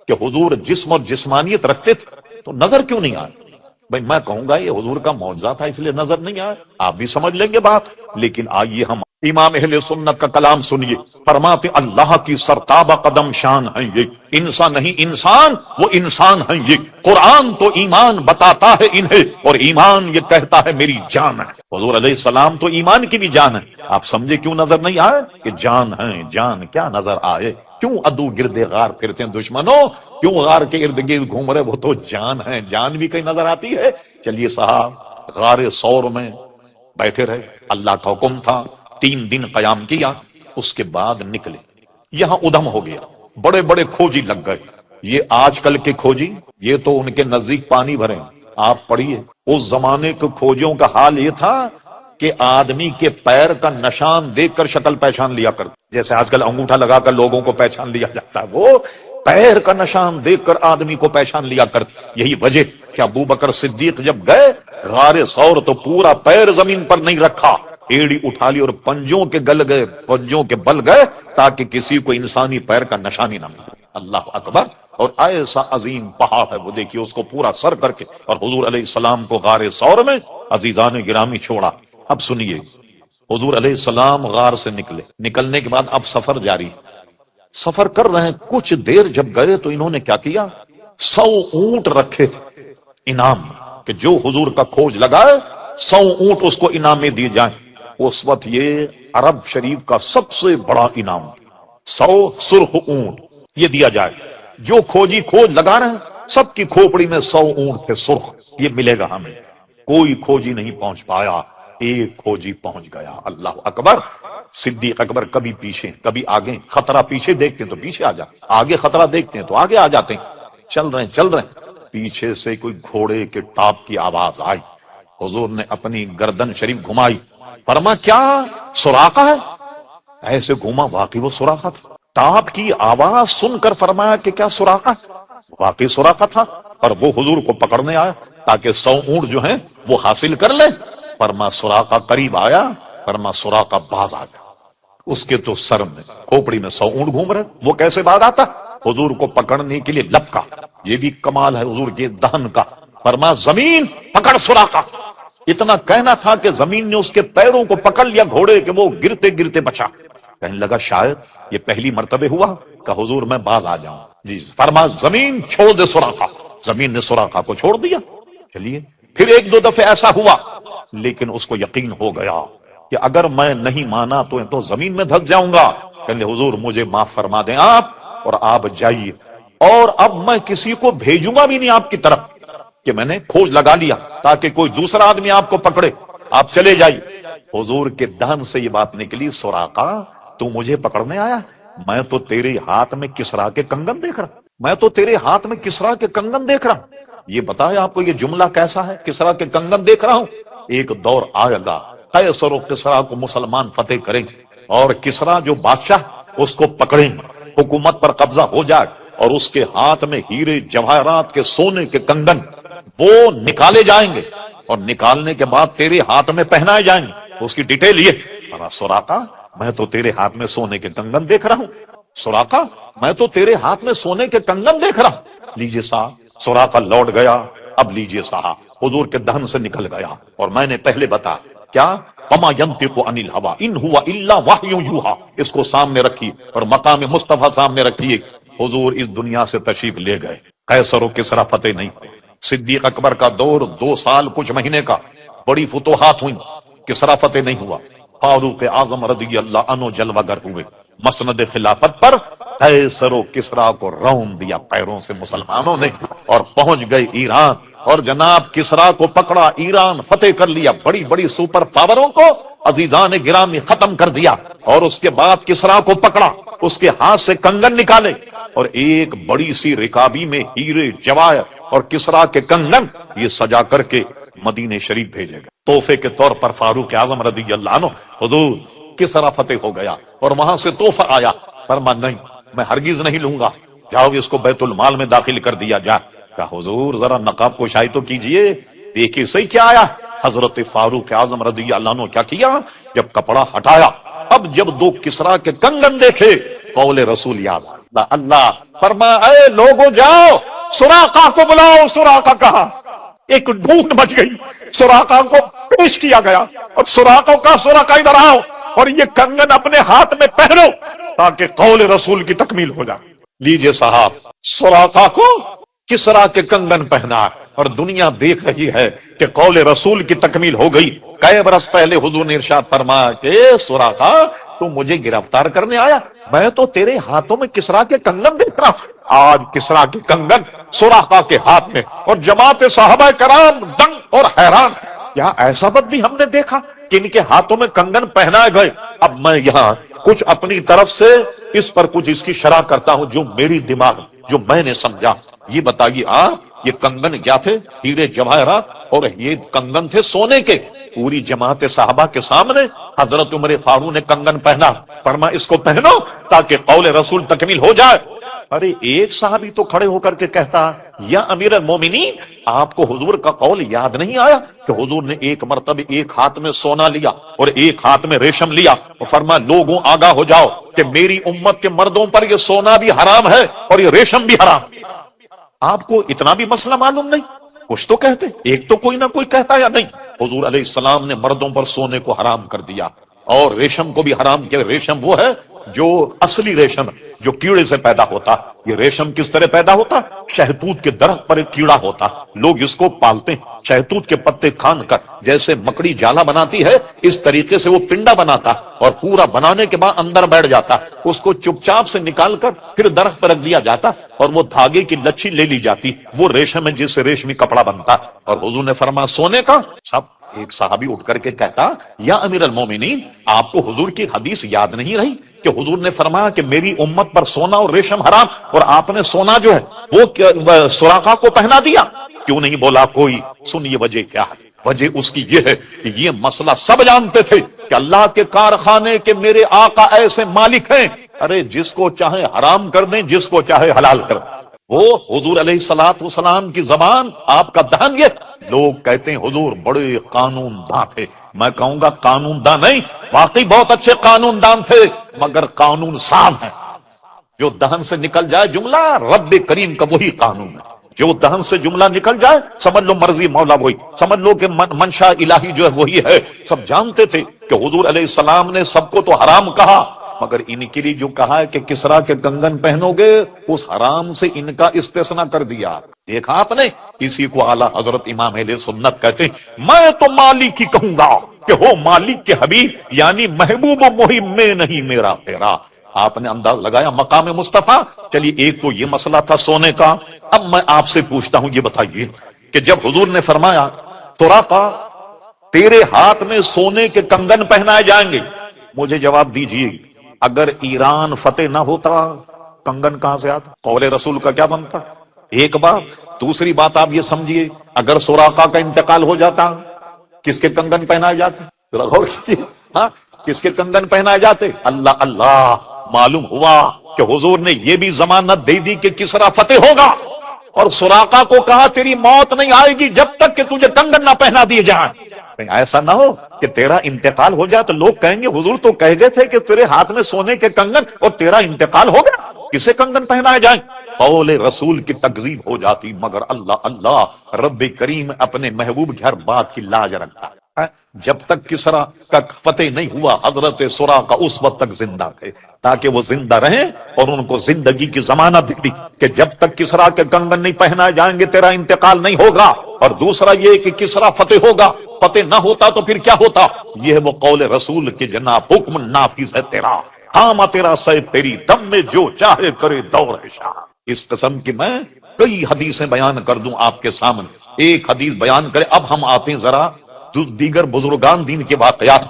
کہ حضور جسم اور جسمانیت رکھتے تھے تو نظر کیوں نہیں آیا؟ بھائی میں کہوں گا یہ حضور کا معجزہ تھا اس لیے نظر نہیں آیا، آپ بھی سمجھ لیں گے بات، لیکن آئیے ہم امام اہل سنت کا کلام سنیے، فرماتے اللہ کی سرتابہ قدم شان ہیں یہ، انسان نہیں انسان، وہ انسان ہیں یہ، قرآن تو ایمان بتاتا ہے انہیں، اور ایمان یہ کہتا ہے میری جان ہے۔ حضور علیہ السلام تو ایمان کی بھی جان ہے، آپ سمجھے کیوں نظر نہیں آئے کہ جان ہے؟ جان کیا نظر آئے؟ کیوں عدو گرد غار پھرتے ہیں دشمنوں؟ کیوں غار کے ارد گرد گھوم رہے؟ وہ تو جان ہے، جان بھی کہیں نظر آتی ہے؟ چلیے صاحب، غار ثور میں بیٹھے رہے، اللہ کا حکم تھا، 3 دن قیام کیا، اس کے بعد نکلے، یہاں ادھم ہو گیا، بڑے بڑے کھوجی لگ گئے۔ یہ آج کل کے کھوجی، یہ تو ان کے نزدیک پانی بھرے۔ آپ پڑھیے، اس زمانے کے کھوجیوں کا حال یہ تھا کہ آدمی کے پیر کا نشان دیکھ کر شکل پہچان لیا کر، جیسے آج کل انگوٹھا لگا کر لوگوں کو پہچان لیا جاتا ہے، وہ پیر کا نشان دیکھ کر آدمی کو پہچان لیا کر۔ یہی وجہ کہ ابو بکر صدیق جب گئے غار ثور تو پورا پیر زمین پر نہیں رکھا، ایڑی اٹھا لی اور پنجوں کے گل گئے، پنجوں کے بل گئے، تاکہ کسی کو انسانی پیر کا نشانی نہ ملے۔ اللہ اکبر۔ اور ایسا عظیم پہاڑ ہے وہ، دیکھیے اس کو پورا سر کر کے، اور حضور علیہ السلام کو غار ثور میں عزیزان گرامی چھوڑا۔ اب سنیے، حضور علیہ السلام غار سے نکلے، نکلنے کے بعد اب سفر جاری، سفر کر رہے ہیں۔ کچھ دیر جب گئے تو انہوں نے کیا کیا، 100 اونٹ رکھے تھے انعام، کہ جو حضور کا کھوج لگائے 100 اونٹ اس کو انعام میں دیے جائیں۔ اس وقت یہ عرب شریف کا سب سے بڑا انعام، 100 سرخ اونٹ یہ دیا جائے۔ جو کھوجی کھوج لگا رہے ہیں سب کی کھوپڑی میں 100 اونٹ تھے سرخ، یہ ملے گا ہمیں۔ کوئی کھوجی نہیں پہنچ پایا، ایک کھوجی پہنچ گیا۔ اللہ اکبر۔ صدیق اکبر کبھی پیچھے کبھی آگے، خطرہ پیچھے دیکھتے ہیں تو پیچھے آ جاتے، آگے خطرہ دیکھتے ہیں تو آگے آ جاتے ہیں۔ چل رہے ہیں، پیچھے سے کوئی گھوڑے کے ٹاپ کی آواز آئی۔ حضور نے اپنی گردن شریف گھمائی، فرما کیا سراقہ ہے؟ ایسے گھوما، واقعی وہ سراقہ تھا۔ ٹاپ کی آواز سن کر فرمایا کہ کیا سراقہ ہے؟ واقعی سراقہ تھا، اور وہ حضور کو پکڑنے آیا تاکہ 100 اونٹ جو ہیں وہ حاصل کر لے۔ فرما سراقہ قریب آیا، فرما سراقہ باز آ گیا، اس کے تو سر میں کھوپڑی میں 100 اونٹ گھوم رہے، وہ کیسے باز آتا؟ حضور کو پکڑنے کے لیے لپکا، یہ بھی کمال ہے حضور کے دہن کا۔ فرما زمین پکڑ سراقہ، اتنا کہنا تھا کہ زمین نے اس کے پیروں کو پکڑ لیا گھوڑے کہ وہ گرتے گرتے بچا۔ کہنے لگا شاید یہ پہلی مرتبہ ہوا کہ حضور میں باز آ جاؤں۔ جی فرما زمین چھوڑ دے سراقہ، زمین نے سراقہ کو چھوڑ دیا۔ چلیے پھر 1-2 دفعہ ایسا ہوا، لیکن اس کو یقین ہو گیا کہ اگر میں نہیں مانا تو زمین میں دھس جاؤں گا۔ کہنے حضور مجھے معاف فرما دیں آپ، اور آپ جائیے، اور اب میں کسی کو بھیجوں گا بھی نہیں آپ کی طرف کہ میں نے کھوج لگا لیا تاکہ کوئی دوسرا آدمی آپ کو پکڑے، آپ چلے جائیے۔ حضور کے دہن سے یہ بات نکلی، سراقہ تو مجھے پکڑنے آیا؟ میں تو تیرے ہاتھ میں کسرا کے کنگن دیکھ رہا، میں تو تیرے ہاتھ میں کسرا کے کنگن دیکھ رہا ہوں۔ یہ بتائے آپ کو یہ جملہ کیسا ہے، کسرا کے کنگن دیکھ رہا ہوں؟ ایک دور آئے گا قیصر و کسرا کو مسلمان فتح کریں گے، اور کسرا جو بادشاہ اس کو پکڑیں گے، حکومت پر قبضہ ہو جائے، اور اس کے ہاتھ میں ہیرے جواہرات کے سونے کے کنگن وہ نکالے جائیں گے، اور نکالنے کے بعد تیرے ہاتھ میں پہنائے جائیں گے۔ اس کی ڈیٹیل یہ، سراقہ میں تو تیرے ہاتھ میں سونے کے کنگن دیکھ رہا ہوں، سراقہ میں تو تیرے ہاتھ میں سونے کے کنگن دیکھ رہا ہوں۔ لیجئے صاحب، سراقہ لوٹ گیا۔ اب لیجئے صاحب، حضور کے دہن سے نکل گیا، اور میں نے پہلے بتا کیا، وما ينطق عن الهوى ان هو الا وحی یوحی، اس کو سامنے رکھیے اور مقام مصطفیٰ سامنے رکھیے۔ حضور اس دنیا سے تشریف لے گئے، قیصر و کسریٰ فتح نہیں۔ صدیق اکبر کا دور 2 سال کچھ مہینے کا، بڑی فتوحات ہوئی، کسریٰ فتح نہیں ہوا۔ فاروق اعظم رضی اللہ عنہ جلوہ گر ہوئے، مسند خلافت پر قیصر و کسریٰ کو رون دیا پیروں سے مسلمانوں نے، اور پہنچ گئے ایران، اور جناب کسریٰ کو پکڑا، ایران فتح کر لیا، بڑی بڑی سپر پاوروں کو عزیزان گرامی ختم کر دیا۔ اور اس کے بعد کسریٰ کو پکڑا، اس کے ہاتھ سے کنگن نکالے، اور ایک بڑی سی رکابی میں ہیرے جواہر اور کسریٰ کے کنگن یہ سجا کر کے مدینہ شریف بھیجے گا تحفے کے طور پر۔ فاروق اعظم رضی اللہ عنہ، حضور کسریٰ فتح ہو گیا، اور وہاں سے تحفہ آیا، فرما نہیں میں ہرگز نہیں لوں گا، جاؤ اس کو بیت المال میں داخل کر دیا جائے۔ کہا حضور ذرا نقاب کشائی تو کیجئے، دیکھیے صحیح کیا آیا۔ حضرت فاروق اعظم رضی اللہ عنہ کیا کیا، جب کپڑا ہٹایا، اب جب 2 کسریٰ کے کنگن دیکھے، قول رسول یاد آیا، اللہ فرما اے لوگوں جاؤ سراقہ کو بلاؤ۔ سراقہ کہا، ایک ڈھونڈ مچ گئی، سراقہ کو پیش کیا گیا، اور سراقہ کا سراقہ ادھر آؤ۔ اور یہ کنگن اپنے ہاتھ میں پہنو تاکہ قول رسول کی تکمیل ہو جائے۔ لیجئے صاحب، سراقہ کو کسرا کے کنگن پہنا اور دنیا دیکھ رہی ہے کہ قول رسول کی تکمیل ہو گئی۔ کئی برس پہلے حضور نے ارشاد فرمایا کہ سراقہ تو مجھے گرفتار کرنے آیا، میں تو تیرے ہاتھوں میں کسرا کے کنگن دیکھ رہا ہوں۔ آج کسرا کے کنگن سراقہ کے ہاتھ میں اور جماعت صحابہ کرام دنگ اور حیران، یہاں ایسا وقت بھی ہم نے دیکھا کہ ان کے ہاتھوں میں کنگن پہنائے گئے۔ اب میں یہاں کچھ اپنی طرف سے اس پر کچھ اس کی شرح کرتا ہوں جو میری دماغ، جو میں نے سمجھا۔ یہ بتائیے یہ کنگن کیا تھے؟ ہیرے جواہرات، اور یہ کنگن تھے سونے کے۔ پوری جماعت صحابہ کے سامنے حضرت عمر فاروق نے کنگن پہنا، فرمایا اس کو پہنو تاکہ قول رسول تکمیل ہو جائے۔ ارے ایک صحابی تو کھڑے ہو کر کے کہتا، یا امیر المومنین، آپ کو حضور کا قول یاد نہیں آیا کہ حضور نے ایک مرتبہ ایک ہاتھ میں سونا لیا اور ایک ہاتھ میں ریشم لیا اور فرمایا لوگوں آگاہ ہو جاؤ کہ میری امت کے مردوں پر یہ سونا بھی حرام ہے اور یہ ریشم بھی حرام۔ آپ کو اتنا بھی مسئلہ معلوم نہیں؟ کچھ تو کہتے، ایک تو کوئی نہ کوئی کہتا یا نہیں۔ حضور علیہ السلام نے مردوں پر سونے کو حرام کر دیا اور ریشم کو بھی حرام کیا۔ ریشم وہ ہے جو اصلی ریشم جو کیڑے سے پیدا ہوتا۔ یہ ریشم کس طرح پیدا ہوتا؟ شہتوت کے درخت پر ایک کیڑا ہوتا، لوگ اس کو پالتے ہیں، شہتوت کے پتے کھان کر جیسے مکڑی جالا بناتی ہے اس طریقے سے وہ پنڈا بناتا اور پورا بنانے کے بعد اندر بیٹھ جاتا، اس کو چپ چاپ سے نکال کر پھر درخت پر رکھ دیا جاتا اور وہ دھاگے کی لچھی لے لی جاتی، وہ ریشم ہے جس سے ریشمی کپڑا بنتا۔ اور حضور نے فرمایا سونے کا سب۔ ایک صحابی اٹھ کر کے کہتا، یا امیر المومنین، آپ کو حضور کی حدیث یاد نہیں رہی کہ حضور نے فرمایا کہ میری امت پر سونا اور ریشم حرام، اور آپ نے سونا جو ہے وہ سراقہ کو پہنا دیا؟ کیوں نہیں بولا کوئی؟ سنیے وجہ کیا ہے۔ وجہ اس کی یہ ہے کہ یہ مسئلہ سب جانتے تھے کہ اللہ کے کارخانے کے میرے آقا ایسے مالک ہیں، ارے جس کو چاہے حرام کر دیں، جس کو چاہے حلال کر دیں۔ وہ حضور علیہ الصلوۃ والسلام کی زبان، آپ کا دہن، یہ لوگ کہتے ہیں حضور بڑے قانون داں تھے۔ میں کہوں گا قانون داں نہیں، واقعی بہت اچھے قانون دان تھے، مگر قانون ساز ہیں۔ جو دہن سے نکل جائے جملہ رب کریم کا وہی قانون ہے، جو دہن سے جملہ نکل جائے سمجھ لو مرضی مولا وہی، سمجھ لو کہ منشا الہی جو ہے وہی ہے۔ سب جانتے تھے کہ حضور علیہ السلام نے سب کو تو حرام کہا، مگر ان کے لیے جو کہا ہے کہ کسرا کے کنگن پہنو گے، اس حرام سے ان کا استثناء کر دیا۔ دیکھا آپ نے، اسی کو اعلیٰ حضرت امام اہل سنت کہتے ہیں، میں تو مالک ہی کہوں گا کہ ہو مالک کے حبیب، یعنی محبوب و محب میں نہیں میرا پھیرا۔ آپ نے انداز لگایا مقام مصطفیٰ۔ چلیے ایک تو یہ مسئلہ تھا سونے کا۔ اب میں آپ سے پوچھتا ہوں، یہ بتائیے کہ جب حضور نے فرمایا سراقہ تیرے ہاتھ میں سونے کے کنگن پہنائے جائیں گے، مجھے جواب دیجیے اگر ایران فتح نہ ہوتا کنگن کہاں سے آتا؟ قول رسول کا کیا بنتا؟ ایک بات۔ دوسری بات آپ یہ سمجھیے، اگر سراقہ کا انتقال ہو جاتا کس کے کنگن پہنائے جاتے؟ ذرا غور کیجیے، کس کے کنگن پہنائے جاتے؟ اللہ اللہ، معلوم ہوا کہ حضور نے یہ بھی ضمانت دے دی کہ کسرا فتح ہوگا، اور سراقہ کو کہا تیری موت نہیں آئے گی جب تک کہ تجھے کنگن نہ پہنا دیے جائیں۔ ایسا نہ ہو کہ تیرا انتقال ہو جائے تو لوگ کہیں گے حضور تو کہہ گئے تھے کہ تیرے ہاتھ میں سونے کے کنگن اور تیرا انتقال ہو گیا، کسے کنگن پہنائے جائیں؟ قول رسول کی تکذیب ہو جاتی، مگر اللہ اللہ، رب کریم اپنے محبوب کی ہر بات کی لاج رکھتا ہے۔ جب تک کسرا کا فتح نہیں ہوا حضرت سراقہ اس وقت تک زندہ تھے تاکہ وہ زندہ رہیں اور ان کو زندگی کی ضمانت دی کہ جب تک کسرا کے کنگن نہیں پہنائے جائیں گے تیرا انتقال نہیں ہوگا۔ اور دوسرا یہ کہ کسرا فتح ہوگا، فتح نہ ہوتا تو پھر کیا ہوتا؟ یہ ہے وہ قول رسول کے جناب حکم نافذ ہے تیرا، خامہ تیرا سہ تیری دم میں جو چاہے کرے دور شاہ۔ اس قسم کی میں کئی حدیثیں بیان کر دوں آپ کے سامنے، ایک حدیث بیان کرے۔ اب ہم آتے ہیں ذرا دیگر بزرگان دین کے واقعات۔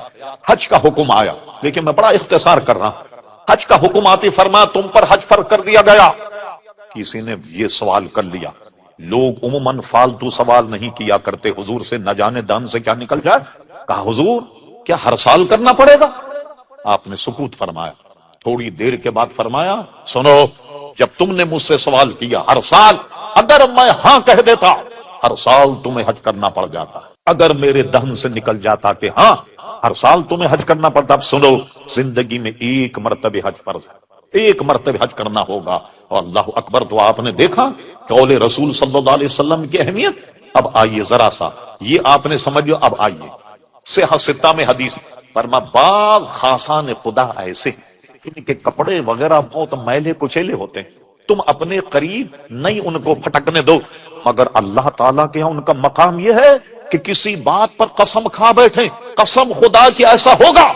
حج کا حکم آیا، لیکن میں بڑا اختصار کر رہا ہوں۔ حج کا حکم آتے فرمایا تم پر حج فرض کر دیا گیا۔ کسی نے یہ سوال کر لیا، لوگ عموماً فالتو سوال نہیں کیا کرتے حضور سے، نہ جانے دان سے کیا نکل جائے۔ کہا حضور کیا ہر سال کرنا پڑے گا؟ آپ نے سکوت فرمایا، تھوڑی دیر کے بعد فرمایا سنو، جب تم نے مجھ سے سوال کیا ہر سال، اگر میں ہاں کہہ دیتا ہر سال تمہیں حج کرنا پڑ جاتا، اگر میرے دہن سے نکل جاتا کہ ہاں ہر سال تمہیں حج کرنا پڑتا، اب سنو زندگی میں ایک مرتبہ حج فرض ہے، ایک مرتبہ حج کرنا ہوگا۔ اور اللہ اکبر، تو آپ نے دیکھا قول رسول صلی اللہ علیہ وسلم کی اہمیت۔ اب آئیے ذرا سا یہ آپ نے سمجھو، اب آئیے صحیح ستہ میں حدیث فرما بعض خاصان خدا ایسے ان کے کپڑے وغیرہ بہت میلے کچیلے ہوتے ہیں، تم اپنے قریب نہیں ان کو پھٹکنے دو، مگر اللہ تعالیٰ کے یہاں ان کا مقام یہ ہے کہ کسی بات پر قسم کھا بیٹھیں، قسم خدا کی ایسا ہوگا،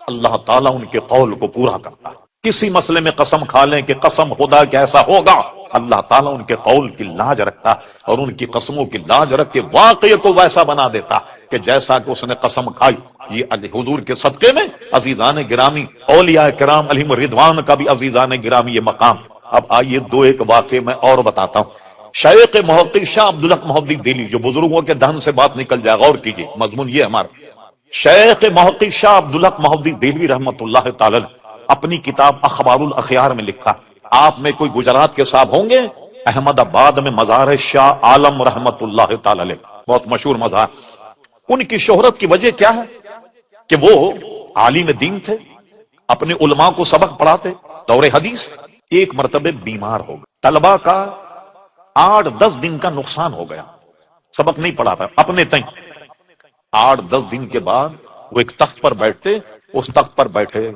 اللہ تعالیٰ ان کے قول کو پورا کرتا ہے۔ کسی مسئلے میں قسم کھا لیں کہ قسم خدا کی ایسا ہوگا، اللہ تعالیٰ ان کے قول کی لاج رکھتا اور ان کی قسموں کی لاج رکھ کے واقعے کو ویسا بنا دیتا کہ جیسا کہ اس نے قسم کھائی۔ یہ حضور کے صدقے میں عزیزان گرامی، اولیاء کرام علیہم رضوان کا بھی عزیزان گرامی یہ مقام۔ اب آئیے دو ایک واقعے میں اور بتاتا ہوں۔ شیخ محقق شاہ عبدالحق محدث دہلوی، جو بزرگوں کے دہن سے بات نکل جائے، غور کیجیے، مضمون یہ ہمارا۔ شیخ محقق شاہ عبدالحق محدث دہلوی رحمۃ اللہ تعالی اپنی کتاب اخبار الاخیار میں لکھا، آپ میں کوئی گجرات کے صاحب ہوں گے، احمد آباد میں مزار شاہ عالم رحمۃ اللہ تعالی علیہ، بہت مشہور مزار۔ ان کی شہرت کی وجہ کیا ہے کہ وہ عالم دین تھے، اپنے علماء کو سبق پڑھاتے، دور حدیث۔ ایک مرتبہ بیمار ہو گئے، طلبہ کا 8-10 دن کا نقصان ہو گیا، سبق نہیں پڑھاتا اپنے تئیں۔ 8-10 دن کے بعد وہ ایک تخت پر بیٹھتے، اس تخت پر بیٹھے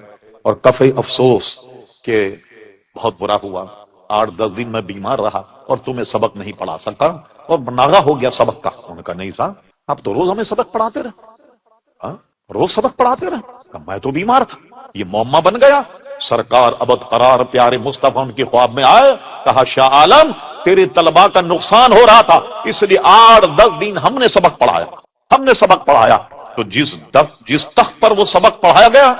اور کفے افسوس کہ بہت برا ہوا، 8-10 دن میں بیمار رہا اور تمہیں سبق نہیں پڑھا سکا اور ناغہ ہو گیا سبق کا۔ انہوں نے کہا نہیں صاحب، آپ تو روز ہمیں سبق پڑھاتے رہے، روز سبق پڑھاتے رہے، میں تو بیمار تھا، یہ معمہ بن گیا۔ سرکار ابد قرار پیارے مصطفیٰ ان کے خواب میں آئے، کہا شاہ عالم تیرے طلباء کا نقصان ہو رہا تھا، اس لیے 8-10 دن ہم نے سبق پڑھایا، ہم نے سبق پڑھایا۔ تو جس تخت پر وہ سبق پڑھایا گیا،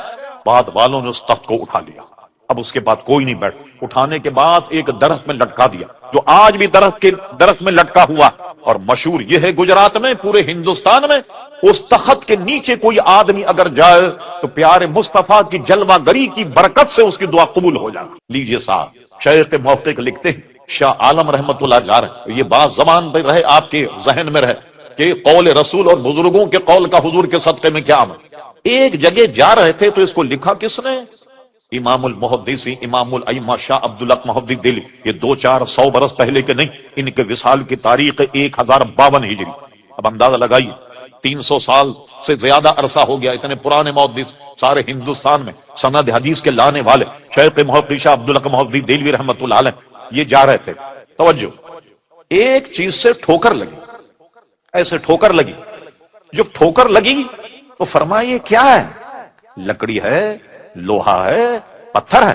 بعد والوں نے اس تخت کو اٹھا لیا، اب اس کے بعد کوئی نہیں بیٹھ، اٹھانے کے بعد ایک درخت میں لٹکا دیا، جو آج بھی درخت میں لٹکا ہوا، اور مشہور یہ ہے گجرات میں، پورے ہندوستان میں، اس تخت کے نیچے کوئی آدمی اگر جائے تو پیارے مصطفیٰ کی جلوہ گری کی برکت سے اس کی دعا قبول ہو جائے۔ لیجئے صاحب، شیخ محقق لکھتے ہیں، شاہ عالم رحمت اللہ جا رہے ہیں، یہ بات زبان پہ رہے، آپ کے ذہن میں رہے کہ قول رسول اور بزرگوں کے قول کا حضور کے صدقے میں کیا عمل۔ ایک جگہ جا رہے تھے تو اس کو لکھا کس نے؟ امام المحدثین امام الائمہ شاہ عبدالحق محدث دہلوی، یہ 200-400 برس پہلے کے نہیں، ان کے وصال کی تاریخ 1052 ہجری۔ اب اندازہ لگائیے، 300 سال سے زیادہ عرصہ ہو گیا، اتنے پرانے محدث سارے ہندوستان میں سند حدیث کے لانے والے شیخ محقق شاہ عبدالحق محدث دہلوی رحمۃ اللہ علیہ، یہ جا رہے تھے، توجہ، ایک چیز سے ٹھوکر لگی، ایسے ٹھوکر لگی، جب ٹھوکر لگی تو فرمایا یہ کیا ہے؟ لکڑی ہے، لوہا ہے، پتھر ہے،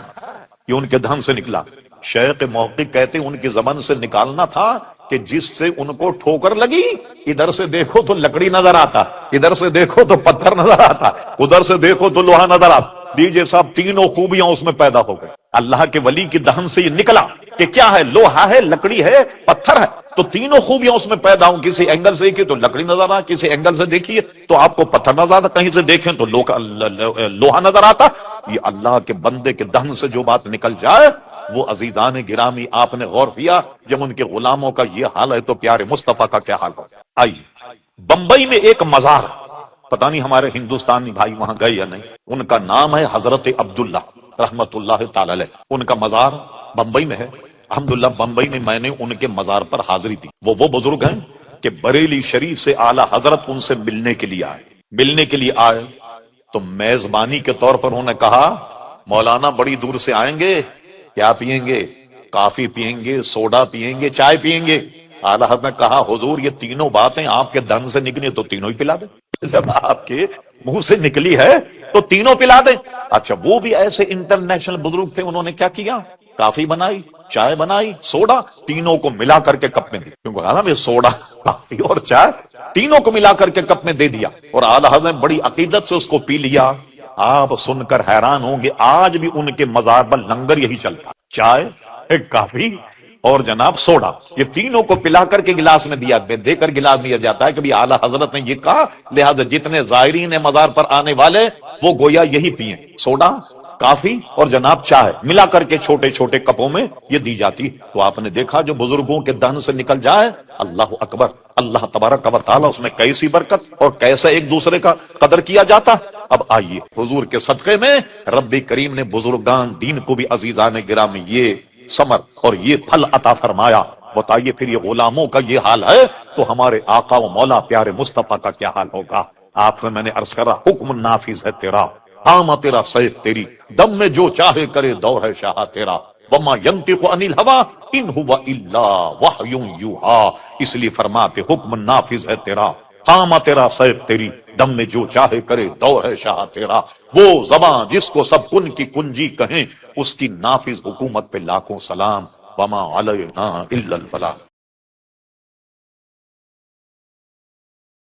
یہ ان کے دہن سے نکلا۔ شیخ محقق کہتے ان کی زبان سے نکالنا تھا کہ جس سے ان کو ٹھوکر لگی، ادھر سے دیکھو تو لکڑی نظر آتا، ادھر سے دیکھو تو پتھر نظر آتا، ادھر سے دیکھو تو لوہا نظر آتا۔ دیجئے صاحب، تینوں خوبیاں اس میں پیدا ہو گئی۔ اللہ کے ولی کی دہن سے یہ نکلا کہ کیا ہے؟ لوہا ہے، لکڑی ہے، پتھر ہے، تو تینوں خوبیاں اس میں پیدا ہوں۔ کسی اینگل سے دیکھیے تو لکڑی نظر آتا، کسی اینگل سے دیکھیے تو آپ کو پتھر نظر آتا، کہیں سے دیکھیں تو لوہا نظر آتا۔ یہ اللہ کے بندے کے دہن سے جو بات نکل جائے، وہ عزیزان گرامی آپ نے غور کیا، جب ان کے غلاموں کا یہ حال ہے تو پیارے مصطفیٰ کا کیا حال ہو۔ آئیے، بمبئی میں ایک مزار، پتہ نہیں ہمارے ہندوستانی بھائی وہاں گئے یا نہیں، ان کا نام ہے حضرت عبداللہ رحمت اللہ تعالی علیہ، ان کا مزار بمبئی میں ہے۔ الحمدللہ بمبئی میں نے ان کے مزار پر حاضری دی۔ وہ بزرگ ہیں کہ بریلی شریف سے اعلیٰ حضرت ان سے ملنے کے لیے آئے تو میزبانی کے طور پر انہوں نے کہا مولانا بڑی دور سے آئیں گے، کیا پیئیں گے؟ کافی پیئیں گے، سوڈا پیئیں گے، چائے پیئیں گے؟ اعلیٰ حضرت نے کہا حضور یہ تینوں باتیں آپ کے دہن سے نکلی تو تینوں ہی پلا دیں، جب آپ کے منہ سے نکلی ہے تو تینوں پلا دیں۔ اچھا، وہ بھی ایسے انٹرنیشنل بزرگ تھے، انہوں نے کیا کیا؟ کافی بنائی، چائے بنائی، سوڈا، تینوں کو ملا کر کے کپ میں دی، کیونکہ کہا نا سوڈا، کافی اور چائے تینوں کو ملا کر کے کپ میں دے دیا، اور اعلیٰ حضرت نے بڑی عقیدت سے اس کو پی لیا۔ آپ سن کر حیران ہوں گے، آج بھی ان کے مزار پر لنگر یہی چلتا، چائے، کافی اور جناب سوڈا، یہ تینوں کو پلا کر کے گلاس میں دے کر گلاس دیا جاتا ہے کہ بھی اعلیٰ حضرت نے یہ کہا، لہذا جتنے زائرین مزار پر آنے والے وہ گویا یہی پئیں، سوڈا، کافی اور جناب چائے ملا کر کے چھوٹے چھوٹے کپوں میں یہ دی جاتی۔ تو آپ نے دیکھا جو بزرگوں کے دہن سے نکل جائے، اللہ اکبر، اللہ تبارک و تعالیٰ اس میں کیسی برکت اور کیسا ایک دوسرے کا قدر کیا جاتا۔ اب آئیے حضور کے صدقے میں رب کریم نے بزرگان دین کو بھی عزیزان گرامی یہ ثمر اور یہ پھل عطا فرمایا۔ بتائیے پھر یہ غلاموں کا یہ حال ہے تو ہمارے آقا و مولا پیارے مصطفیٰ کا کیا حال ہوگا۔ آپ نے میں نے عرض کرا حکم نافذ ہے تیرا، قام تیرا سیف تیری، دم میں جو چاہے کرے دور ہے شاہ تیرا، وما ينطق عن الهوى ان هو الا وحی یوحا، اس لیے فرماتے حکم نافذ ہے تیرا، قام تیرا سیف تیری، دم میں جو چاہے کرے دور ہے شاہ تیرا، وہ زبان جس کو سب کن کی کنجی کہیں، اس کی نافذ حکومت پہ لاکھوں سلام، وما علینا الا البلاغ۔